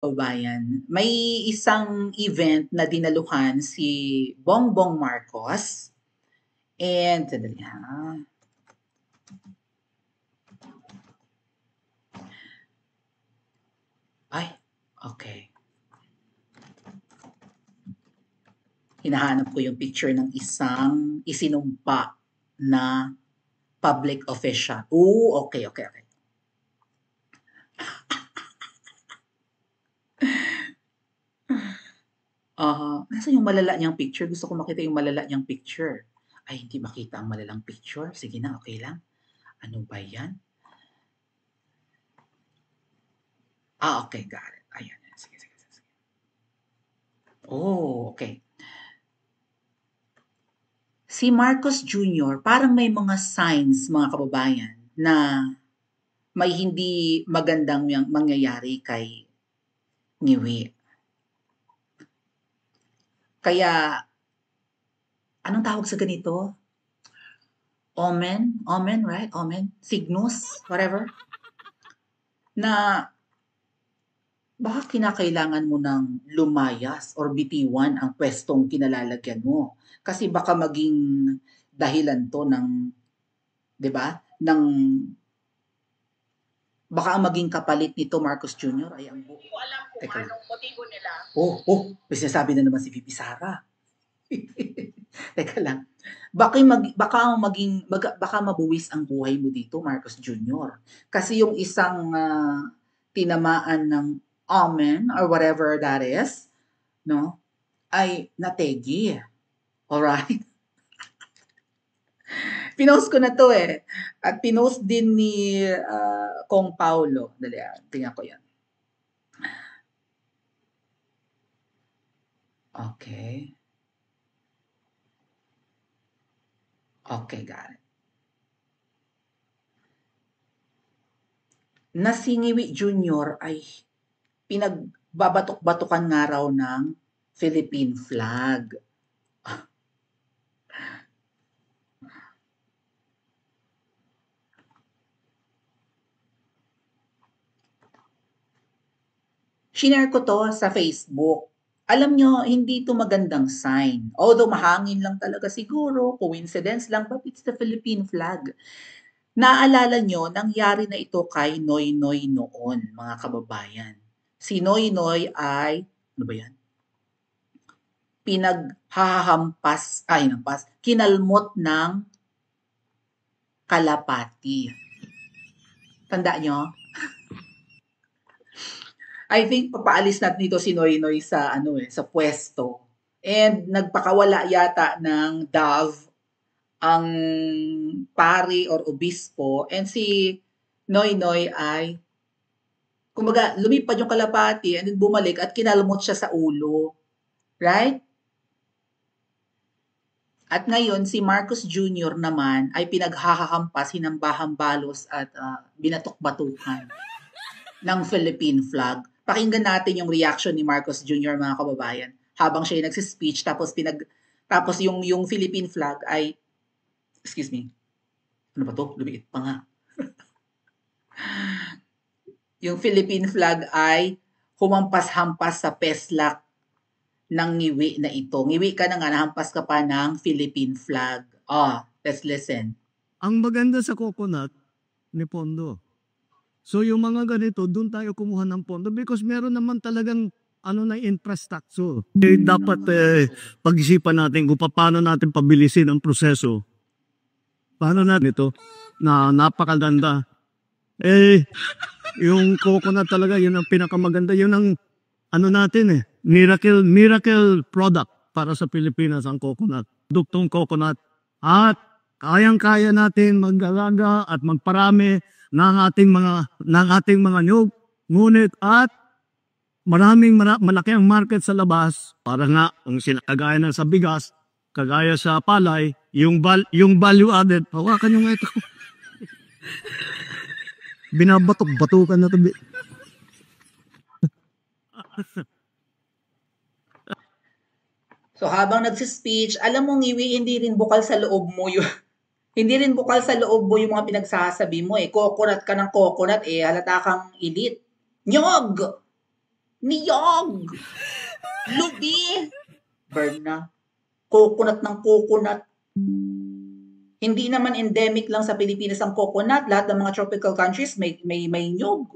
Kababayan, may isang event na dinaluhan si Bongbong Marcos and sandali ha. Ay, okay. Hinahanap ko yung picture ng isang isinumpa na public official. Oh, okay, okay, okay. Nasaan yung malala niyang picture? Gusto ko makita yung malala niyang picture. Ay, hindi makita ang malalang picture. Sige na, okay lang. Ano ba yan? Okay, got it. Ayan. Sige, sige, sige. Oh, okay. Si Marcos Jr., parang may mga signs, mga kababayan, na may hindi magandang mangyayari kay Ngiwi. Kaya, anong tawag sa ganito? Omen? Omen, right? Omen? Signus? Whatever? Na baka kinakailangan mo ng lumayas or bitiwan ang pwestong kinalalagyan mo. Kasi baka maging dahilan to ng, 'di ba? Ng baka ang maging kapalit nito Marcos Jr. ay ang Hindi ko alam kung Teka lang. anong motibo nila. May sinasabi na naman si VP Sara. Teka lang. Baka mabuwis ang buhay mo dito, Marcos Jr. Kasi yung isang tinamaan ng omen or whatever that is, no, ay nategi. Alright? Pinost ko na to eh. At pinost din ni Kong Paulo. Dali, tingnan ko yan. Okay. Okay, got it. Na si Ngiwi Jr. ay pinagbabatok-batukan nga raw ng Philippine flag. Shinare ko to sa Facebook. Alam nyo, hindi to magandang sign. Although mahangin lang talaga siguro, coincidence lang, but it's the Philippine flag. Naalala nyo, nangyari na ito kay Noy Noy noon, mga kababayan. Si Noy Noy ay, ano ba yan? Kinalmot ng kalapati. Tanda nyo? I think papaalis natin dito si Noy Noy sa sa pwesto. And nagpakawala yata ng Dove ang pari or obispo, and si Noy Noy ay kumbaga lumipad yung kalapati and then bumalik at kinalmot siya sa ulo. Right? At ngayon, si Marcos Jr. naman ay pinaghahahampas, hinambahambalos at binatok-batukan ng Philippine flag. Pakinggan natin yung reaction ni Marcos Jr. mga kababayan habang siya ay nagsispeech tapos yung Philippine flag ay excuse me. Ano ba to? Lumiit pa nga. Yung Philippine flag ay humampas-hampas sa peslak ng ngiwi na ito. Ngiwi ka na nga, nahampas ka pa ng Philippine flag. Let's listen. Ang maganda sa coconut ni Pondo. So yung mga ganito, doon tayo kumuha ng pondo because meron naman talagang infrastructure. Dapat pag-isipan natin kung paano natin pabilisin ang proseso. Paano natin ito na napakaganda. Yung coconut talaga, yun ang pinakamaganda. Yun ang natin miracle product para sa Pilipinas ang coconut. Duktong coconut. At kayang-kaya natin mag-alaga at magparami ng ating mga nyug. Ngunit at malaki ang market sa labas para nga ang kagaya ng sa bigas, kagaya sa palay, yung value added. Hawakan nyo nga ito. Binabatok-batukan na ito. So habang nagsispeech, alam mo Ngiwi, hindi rin bukal sa loob mo yung hindi rin bukal sa loob mo yung mga pinagsasabi mo eh. Coconut ka ng coconut eh, halata kang elite. Nyog! niyog, lubi, burn na, coconut ng coconut. Hindi naman endemic lang sa Pilipinas ang coconut. Lahat ng mga tropical countries may nyog.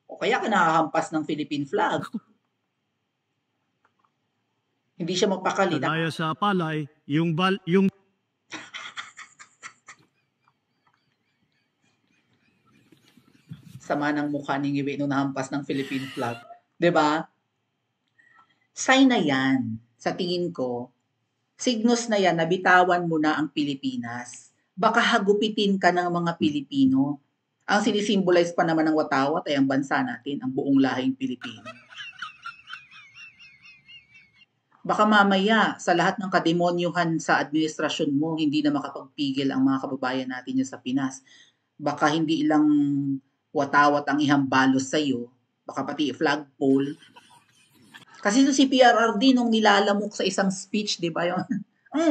O kaya kinahampas ng Philippine flag. Hindi siya magpakali. Kagaya sa palay, yung Sama ng mukha ni Ngiwi nung nahampas ng Philippine flag. 'Di ba? Sign na yan. Sa tingin ko, signos na yan na bitawan mo na ang Pilipinas. Baka hagupitin ka ng mga Pilipino. Ang sinisimbolize pa naman ng watawat ay ang bansa natin, ang buong lahing Pilipino. Baka mamaya sa lahat ng kademonyuhan sa administrasyon mo, hindi na makapagpigil ang mga kababayan natin dyan sa Pinas. Baka hindi ilang watawat ang ihambalos sa'yo, baka pati flagpole. Kasi si PRRD nung nilalamok sa isang speech, di ba yun?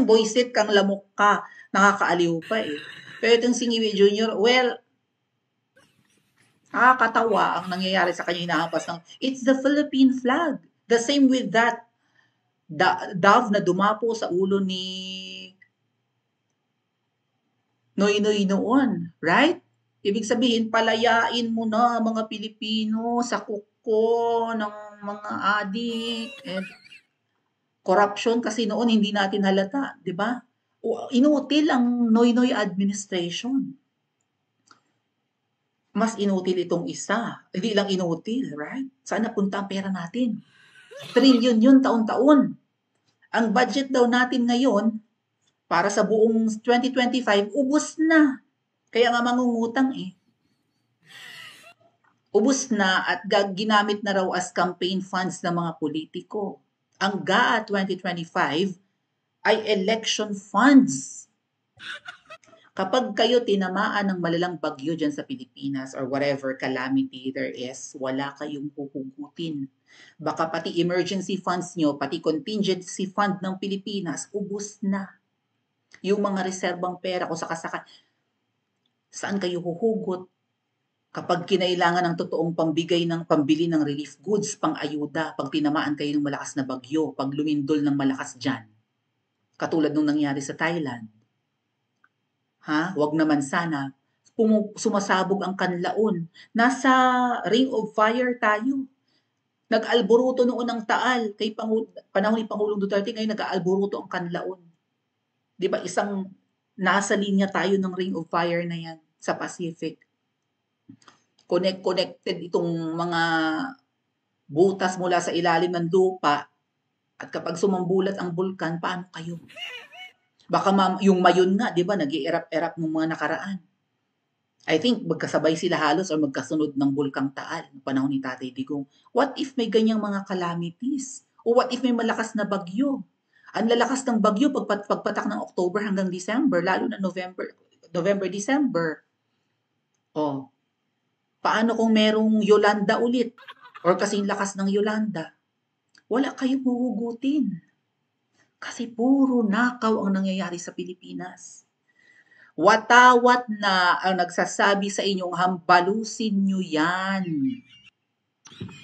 Boyset kang lamok ka, nakakaaliw pa eh. Pero itong si Ngiwi Jr., well, nakakatawa ang nangyayari sa kanya hinahampas ng, it's the Philippine flag. The same with that dove na dumapo sa ulo ni Noy noon, right? Ibig sabihin, palayain mo na mga Pilipino sa kuko ng mga adik and corruption kasi noon hindi natin halata, di ba? Inutil ang Noy administration. Mas inutil itong isa. Hindi lang inutil, right? Saan napunta ang pera natin? Trillion yun taon-taon. Ang budget daw natin ngayon, para sa buong 2025, ubos na. Kaya nga mangungutang eh. Ubos na at ginamit na raw as campaign funds ng mga politiko. Ang GAA 2025 ay election funds. Kapag kayo tinamaan ng malalang bagyo dyan sa Pilipinas or whatever calamity there is, wala kayong huhugutin. Baka pati emergency funds nyo, pati contingency fund ng Pilipinas, ubos na. Yung mga reserbang pera kung sakasaka, saan kayo huhugot? Kapag kinailangan ng totoong pambili ng relief goods, pang-ayuda, pag tinamaan kayo ng malakas na bagyo, pag lumindol ng malakas dyan. Katulad nung nangyari sa Thailand. Wag naman sana. Sumasabog ang kanlaon. Nasa ring of fire tayo. Nag-alboruto noon ng Taal kay panahon ni Pangulong Duterte, ngayon nag-aalboruto ang kanlaon. 'Di ba isang nasa linya tayo ng ring of fire na yan sa Pacific. Connected itong mga butas mula sa ilalim ng lupa at kapag sumambulat ang bulkan, paano kayo? Baka yung Mayon nga, di ba, nag-i-erap-erap ng mga nakaraan. I think magkasabay sila halos or magkasunod ng Bulkang Taal ng panahon ni Tatay Digong. What if may ganyang mga calamities? O what if may malakas na bagyo? Ang lalakas ng bagyo pagpatak ng October hanggang December, lalo na November, December. Paano kung merong Yolanda ulit? Or kasing lakas ng Yolanda? Wala kayong huhugutin. Kasi puro nakaw ang nangyayari sa Pilipinas. Watawat na ang nagsasabi sa inyong hambalusin nyo yan.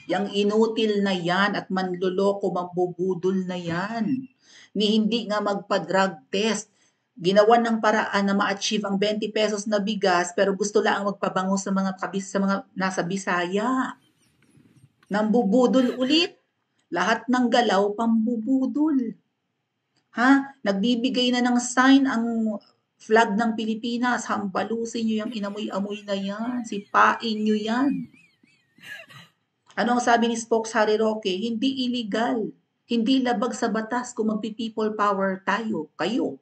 Yang inutil na yan at manloloko, mambubudol na yan. Ni hindi nga magpa-drug test. Ginawan ng paraan na ma-achieve ang 20 pesos na bigas pero gusto lang magpabango sa mga nasa Bisaya. Nambubudol ulit. Lahat ng galaw pambubudol. Nagbibigay na ng sign ang flag ng Pilipinas. Hambalusin nyo yung inamoy-amoy na yan. Sipain nyo yan. Ano ang sabi ni Spokes Harry Roque? Hindi illegal. Hindi labag sa batas kung magpi-people power tayo. Kayo.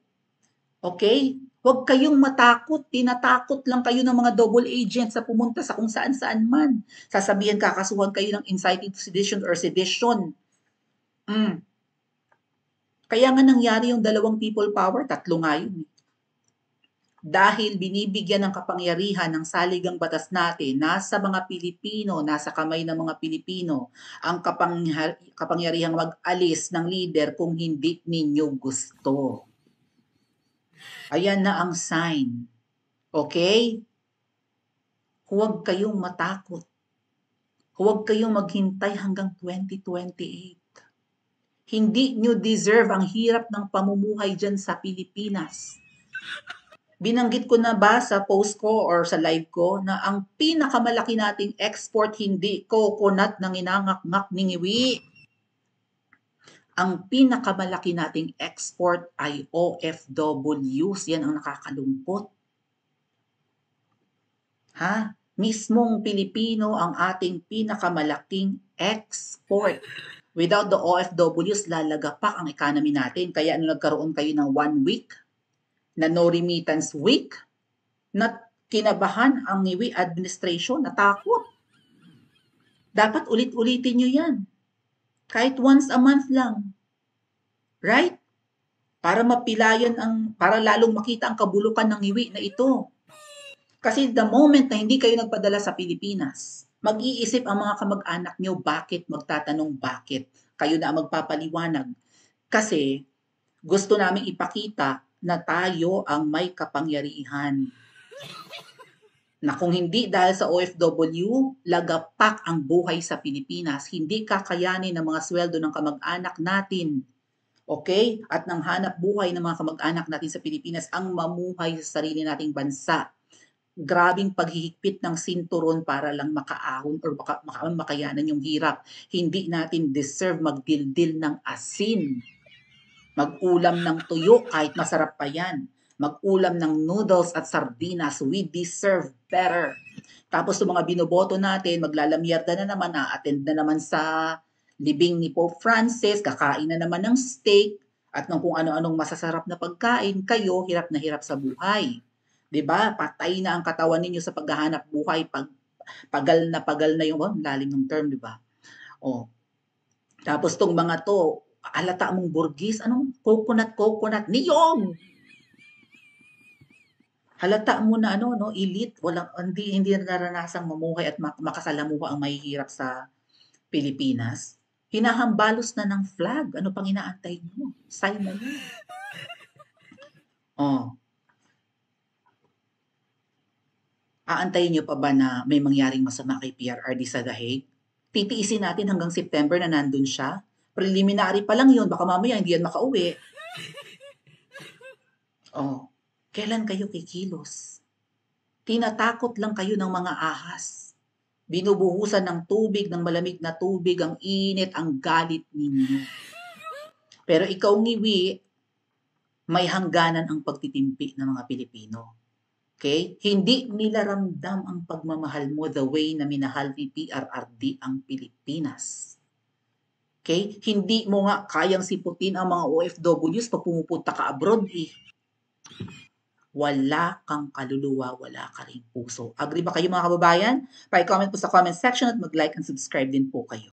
Okay? Huwag kayong matakot. Tinatakot lang kayo ng mga double agents sa pumunta sa kung saan-saan man. Sasabihin kakasuhan kayo ng inciting to sedition or sedition. Kaya nga nangyari yung dalawang people power, 3 nga yun. Dahil binibigyan ng kapangyarihan ng saligang batas natin, nasa mga Pilipino, nasa kamay ng mga Pilipino, ang kapangyarihang mag-alis ng leader kung hindi ninyo gusto. Ayan na ang sign. Okay? Huwag kayong matakot. Huwag kayong maghintay hanggang 2028. Hindi nyo deserve ang hirap ng pamumuhay dyan sa Pilipinas. Binanggit ko na ba sa post ko or sa live ko na ang pinakamalaki nating export hindi coconut na nginangak-ngak ni ngiwi. Ang pinakamalaki nating export ay OFWs. Yan ang nakakalungkot. Ha? Mismong Pilipino ang ating pinakamalaking export. Without the OFWs, lalagapak ang economy natin. Kaya nagkaroon kayo ng 1 week na no remittance week, na kinabahan ang ngiwi administration, natakot. Dapat ulit-ulitin nyo yan. Kahit once a month lang. Right? Para mapilayan para lalong makita ang kabulukan ng ngiwi na ito. Kasi the moment na hindi kayo nagpadala sa Pilipinas, mag-iisip ang mga kamag-anak nyo bakit, magtatanong bakit. Kayo na ang magpapaliwanag. Kasi gusto namin ipakita na tayo ang may kapangyarihan. Na kung hindi dahil sa OFW, lagapak ang buhay sa Pilipinas. Hindi kakayanin ng mga sweldo ng kamag-anak natin. Okay? At ng hanap buhay ng mga kamag-anak natin sa Pilipinas ang mamuhay sa sarili nating bansa. Grabing paghihigpit ng sinturon para lang makaahon or makayanan yung hirap. Hindi natin deserve magdildil ng asin. Mag-ulam ng tuyo kahit masarap pa yan. Mag-ulam ng noodles at sardinas. We deserve better. Tapos yung mga binoboto natin, maglalamyerda na naman, na-attend na naman sa libing ni Pope Francis, kakain na naman ng steak, at ng kung ano-anong masasarap na pagkain, kayo hirap na hirap sa buhay. 'Di ba? Patay na ang katawan ninyo sa paghahanap buhay, pagal na yung lalim ng term, 'di ba? Oh. Tapos tong mga to, alata mong burgis, anong coconut, niyog. Halata mo na elite, hindi naranasang mamuhay at makasalamuha ang mahihirap sa Pilipinas. Hinahambalos na ng flag. Ano pang inaantay mo? Sign na yun. Oh. Aantayin nyo pa ba na may mangyaring masama kay PRRD sa The Hague? Titiisin natin hanggang September na nandun siya? Preliminary pa lang yun, baka mamaya hindi yan makauwi. Oh, kailan kayo kikilos? Tinatakot lang kayo ng mga ahas. Binubuhusan ng tubig, ng malamig na tubig, ang init, ang galit ninyo. Pero ikaw ngiwi, may hangganan ang pagtitimpi ng mga Pilipino. Okay? Hindi nila ramdam ang pagmamahal mo the way na minahal ni PRRD ang Pilipinas. Okay? Hindi mo nga kayang siputin ang mga OFWs pag pumupunta ka abroad eh. Wala kang kaluluwa, wala ka ring puso. Agree ba kayo mga kababayan? Pa-comment po sa comment section at mag-like and subscribe din po kayo.